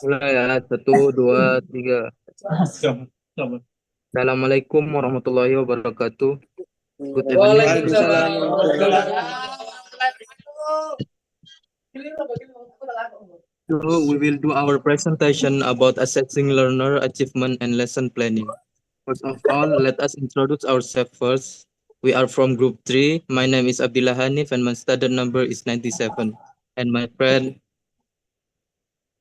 Mulai ya, satu, dua, tiga. Assalamualaikum warahmatullahi wabarakatuh. Good evening. Waalaikumsalam warahmatullahi wabarakatuh. So we will do our presentation about assessing learner achievement and lesson planning. First of all, let us introduce ourselves first. We are from group 3. My name is Abdillah Hanif and my student number is 97. And my friend,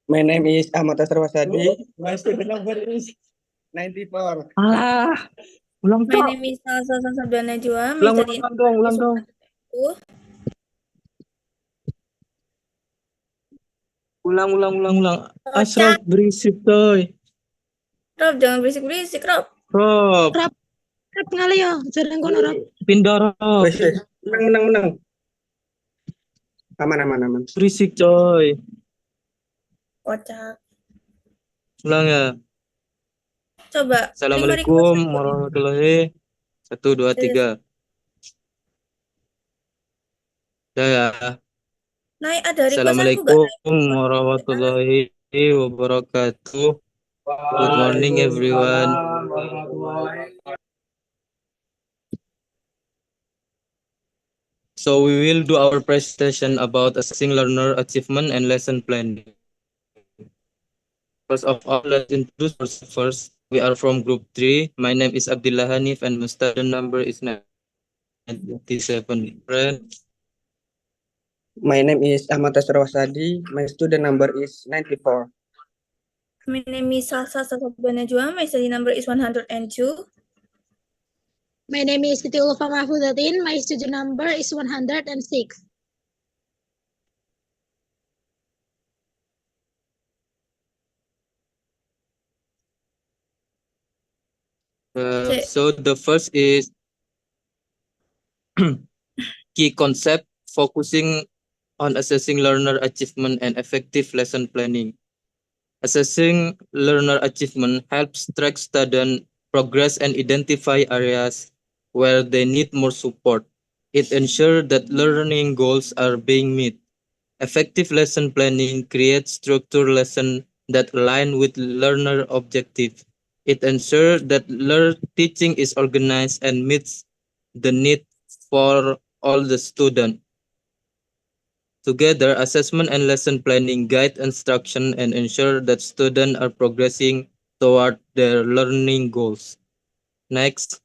My name is Ahmad Asrar Wasadi. My student number is 94. ulang My name is Salsa Sabda Najwa. My study ulang dong. Ulang. Ashraf berisik, coy. Rob, jangan berisik-berisik, Rob. Rob, Rob ngali yo, jarang kono Rob. pindah Rob. Menang. Aman. Berisik, coy. Kocak. Ulang ya. Coba. Assalamualaikum warahmatullahi. 1, 2, 3. Ya. Naik ada request aku Assalamualaikum warahmatullahi wabarakatuh. Good morning everyone. So we will do our presentation about assessing learner achievement and lesson planning. First of all, let's introduce ourselves first. We are from group 3. My name is Abdillah Hanif and my student number is 97. Friends. My name is Ahmad Asrar Wasadi. My student number is 94. My name is Salsa Sabda Najwa. My study number is 102. My name is Siti Ulfa Mahfudatin. My student number is 106. So the first is key concept focusing on assessing learner achievement and effective lesson planning. Assessing learner achievement helps track student progress and identify areas where they need more support. It ensures that learning goals are being met. Effective lesson planning creates structured lessons that align with learner objectives. It ensures that teaching is organized and meets the need for all the students. Together, assessment and lesson planning guide instruction and ensure that students are progressing toward their learning goals. Next.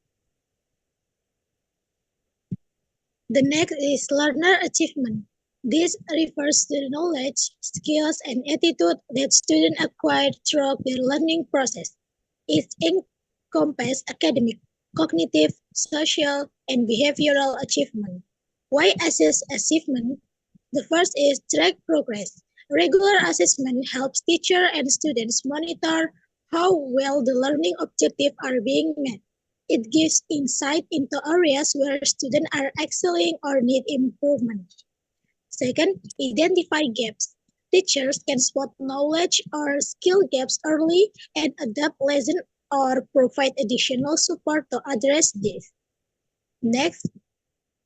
The next is learner achievement. This refers to the knowledge, skills, and attitude that students acquire throughout their learning process. It encompasses academic, cognitive, social, and behavioral achievement. Why assess achievement? The first is track progress. Regular assessment helps teachers and students monitor how well the learning objectives are being met. It gives insight into areas where students are excelling or need improvement. Second, identify gaps. Teachers can spot knowledge or skill gaps early and adapt lessons or provide additional support to address this. Next,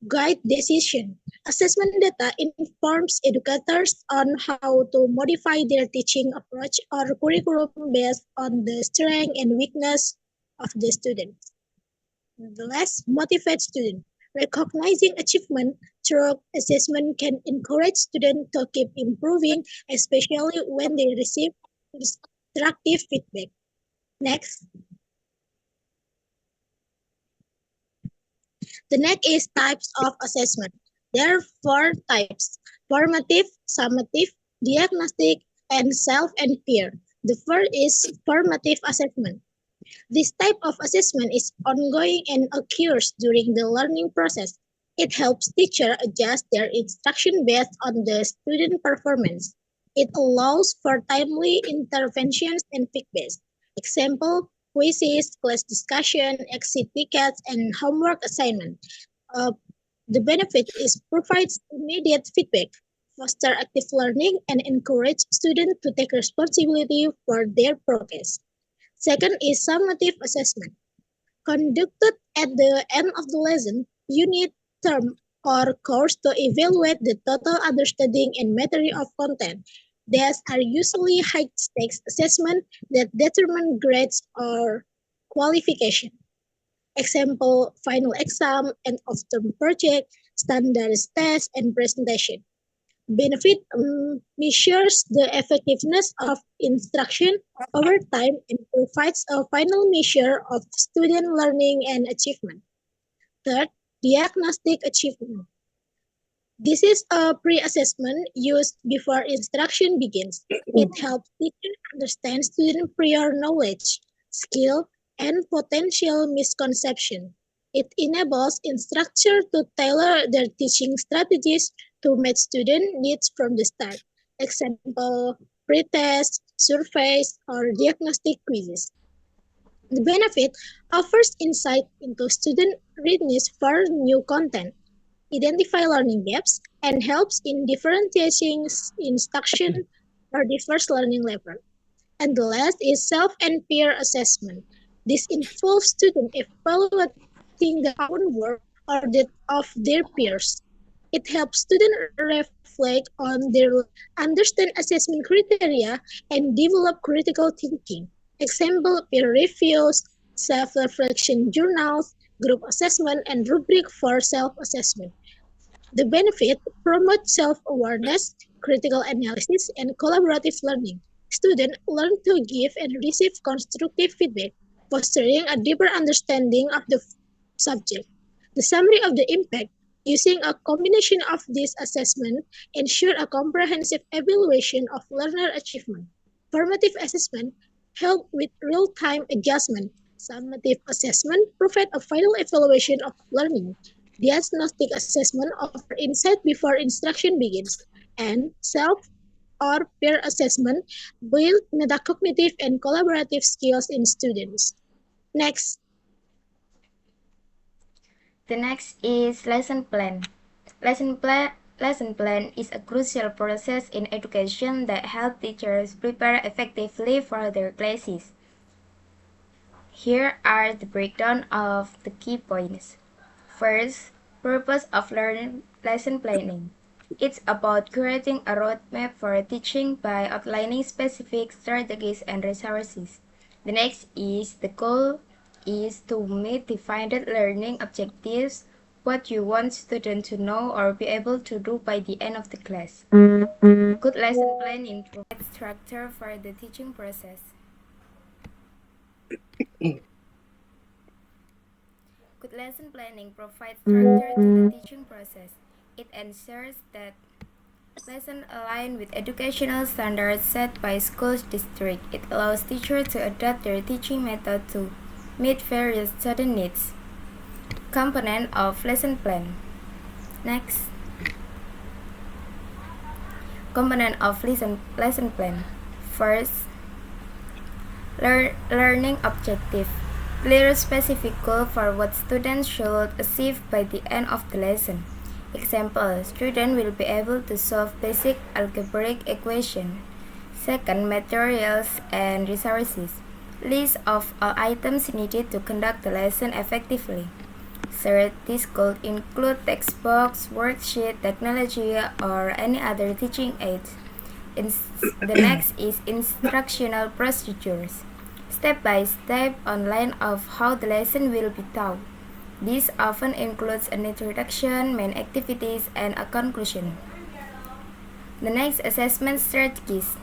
guide decision. Assessment data informs educators on how to modify their teaching approach or curriculum based on the strength and weakness of the students. The last, motivate students. Recognizing achievement through assessment can encourage students to keep improving, especially when they receive constructive feedback. Next. The next is types of assessment. There are 4 types: formative, summative, diagnostic, and self and peer. The first is formative assessment. This type of assessment is ongoing and occurs during the learning process. It helps teachers adjust their instruction based on the student performance. It allows for timely interventions and feedback. Example, quizzes, class discussion, exit tickets, and homework assignment. The benefit is provides immediate feedback, foster active learning, and encourage students to take responsibility for their progress. Second is summative assessment. Conducted at the end of the lesson, unit, term, or course to evaluate the total understanding and material of content. These are usually high-stakes assessments that determine grades or qualification. Example, final exam, end of term project, standardized test, and presentation. Benefit measures the effectiveness of instruction over time and provides a final measure of student learning and achievement. Third, diagnostic achievement. This is a pre-assessment used before instruction begins. It helps teachers understand student prior knowledge, skill, and potential misconception. It enables instructors to tailor their teaching strategies to meet student needs from the start. Example, pre-tests, surveys, or diagnostic quizzes. The benefit offers insight into student readiness for new content, identify learning gaps, and helps in differentiating instruction for diverse learning level. And the last is self and peer assessment. This involves students evaluating their own work or that of their peers. It helps students reflect on their understand assessment criteria and develop critical thinking. Example, peer reviews, self-reflection journals, group assessment, and rubric for self-assessment. The benefit promotes self-awareness, critical analysis, and collaborative learning. Students learn to give and receive constructive feedback, fostering a deeper understanding of the subject. The summary of the impact using a combination of these assessments ensure a comprehensive evaluation of learner achievement. Formative assessment help with real-time adjustment. Summative assessment provide a final evaluation of learning. Diagnostic assessment offer insight before instruction begins, and self or peer assessment build metacognitive and collaborative skills in students. Next. The next is lesson plan. Lesson plan is a crucial process in education that helps teachers prepare effectively for their classes. Here are the breakdown of the key points. First, purpose of lesson planning. It's about creating a roadmap for teaching by outlining specific strategies and resources. The next is the goal is to meet defined learning objectives, what you want students to know or be able to do by the end of the class. Good lesson planning provides structure for the teaching process. Good lesson planning provides structure to the teaching process. It ensures that lessons align with educational standards set by school district. It allows teachers to adapt their teaching method to meet various student needs. Component of lesson plan. Next. Component of lesson plan. First, learning objective. Clear specific goal for what students should achieve by the end of the lesson. Example, student will be able to solve basic algebraic equation. Second, materials and resources. List of all items needed to conduct the lesson effectively. Third, this could include textbooks, worksheet, technology, or any other teaching aids. The next is instructional procedures. Step-by-step outline of how the lesson will be taught. This often includes an introduction, main activities, and a conclusion. The next, assessment strategies.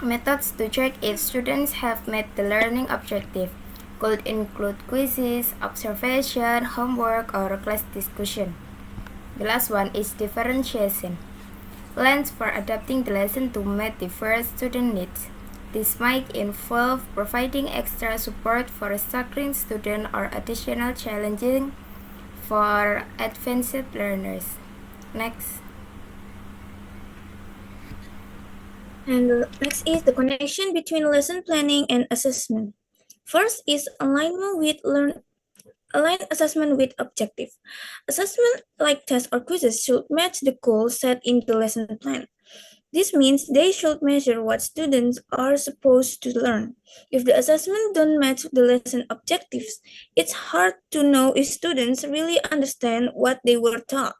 Methods to check if students have met the learning objective could include quizzes, observation, homework, or class discussion. The last one is differentiation. Plans for adapting the lesson to meet diverse student needs. This might involve providing extra support for a struggling student or additional challenging for advanced learners. Next. And next is the connection between lesson planning and assessment. First is alignment with align assessment with objective. Assessment like tests or quizzes should match the goals set in the lesson plan. This means they should measure what students are supposed to learn. If the assessment don't match the lesson objectives, it's hard to know if students really understand what they were taught.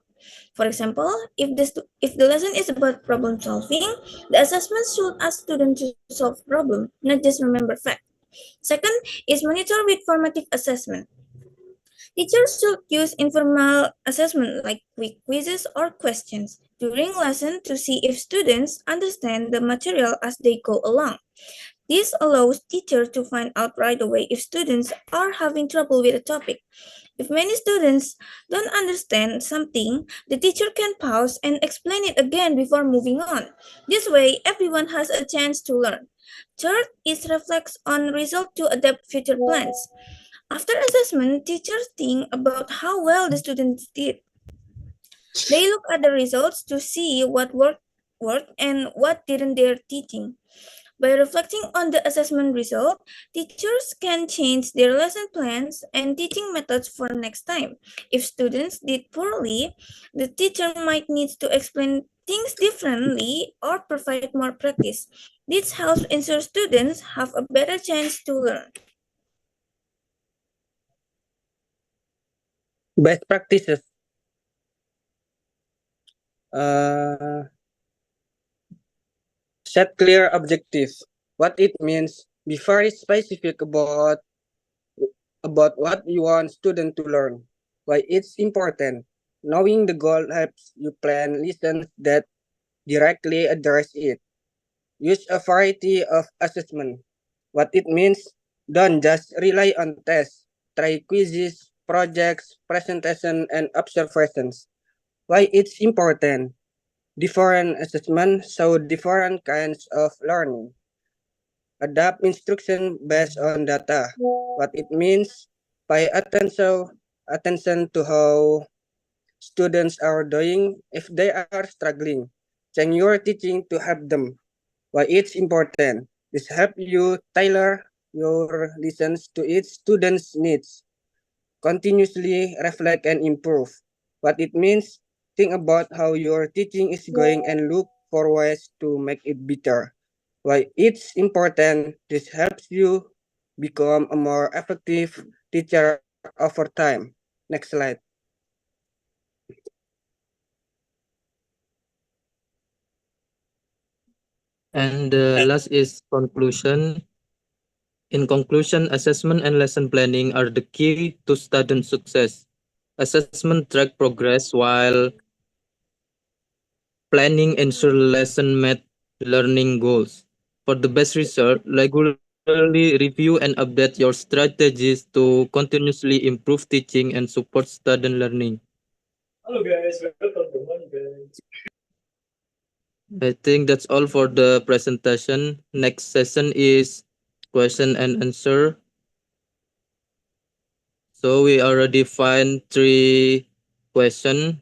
For example, if the lesson is about problem solving, the assessment should ask students to solve problem, not just remember fact. Second is monitor with formative assessment. Teachers should use informal assessment like quick quizzes or questions during lesson to see if students understand the material as they go along. This allows teachers to find out right away if students are having trouble with a topic. If many students don't understand something, the teacher can pause and explain it again before moving on. This way, everyone has a chance to learn. Third is reflects on result to adapt future plans. After assessment, teachers think about how well the students did. They look at the results to see what worked and what didn't their teaching. By reflecting on the assessment result, teachers can change their lesson plans and teaching methods for next time. If students did poorly, the teacher might need to explain things differently or provide more practice. This helps ensure students have a better chance to learn. Best practices. Uh, Set clear objectives. What it means. Be very specific about what you want student to learn. Why it's important. Knowing the goal helps you plan lessons that directly address it. Use a variety of assessment. What it means. Don't just rely on tests. Try quizzes, projects, presentation, and observations. Why it's important. Different assessments show different kinds of learning. Adapt instruction based on data. What it means, pay attention to how students are doing if they are struggling. Change your teaching to help them. Why it's important. This help you tailor your lessons to each student's needs. Continuously reflect and improve. What it means, think about how your teaching is going and look for ways to make it better. Why it's important, this helps you become a more effective teacher over time. Next slide. And the last is conclusion. In conclusion, assessment and lesson planning are the key to student success. Assessment track progress while planning ensure lesson met learning goals. For the best result, regularly review and update your strategies to continuously improve teaching and support student learning. Hello guys, welcome to one guys. I think that's all for the presentation. Next session is question and answer. So we already find 3 questions.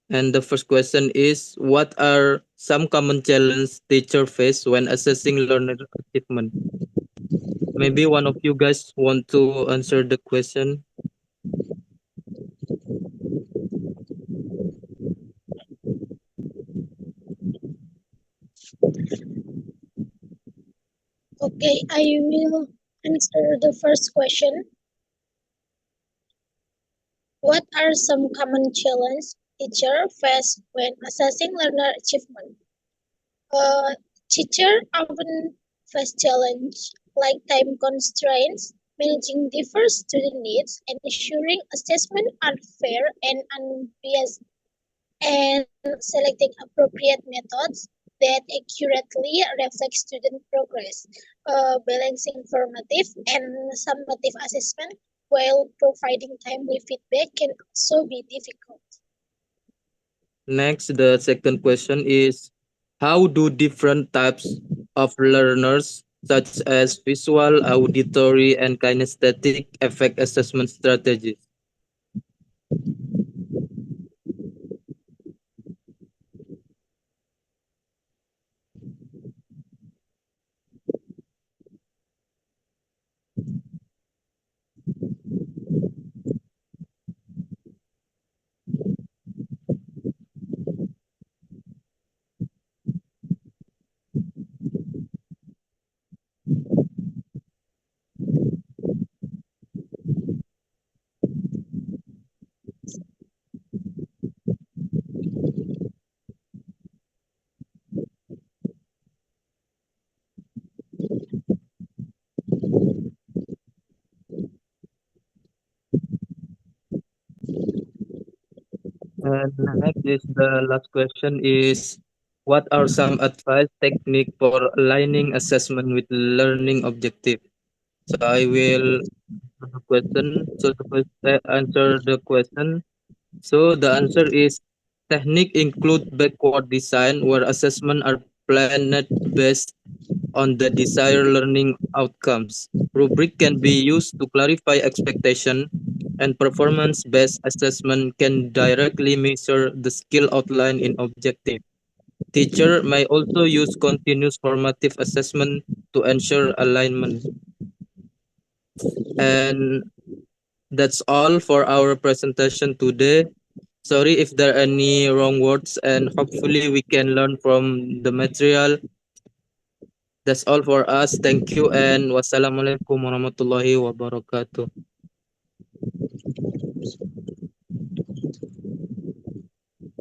And the first question is, what are some common challenges teacher face when assessing learner achievement? Maybe one of you guys want to answer the question. Okay, I will answer the first question. What are some common challenges teachers face when assessing learner achievement? Teachers often face challenges like time constraints, managing diverse student needs, and ensuring assessment are fair and unbiased, and selecting appropriate methods that accurately reflect student progress. Balancing formative and summative assessment while providing timely feedback can also be difficult. Next, the second question is, how do different types of learners such as visual, auditory, and kinesthetic affect assessment strategies? And next is the last question is, what are some advice technique for aligning assessment with learning objective? So I will answer the question. So the first answer the question. So the answer is, technique include backward design where assessment are planned based on the desired learning outcomes. Rubric can be used to clarify expectation, and performance-based assessment can directly measure the skill outlined in objective. Teacher may also use continuous formative assessment to ensure alignment. And that's all for our presentation today. Sorry if there are any wrong words, and hopefully we can learn from the material. That's all for us. Thank you, and wassalamualaikum warahmatullahi wabarakatuh.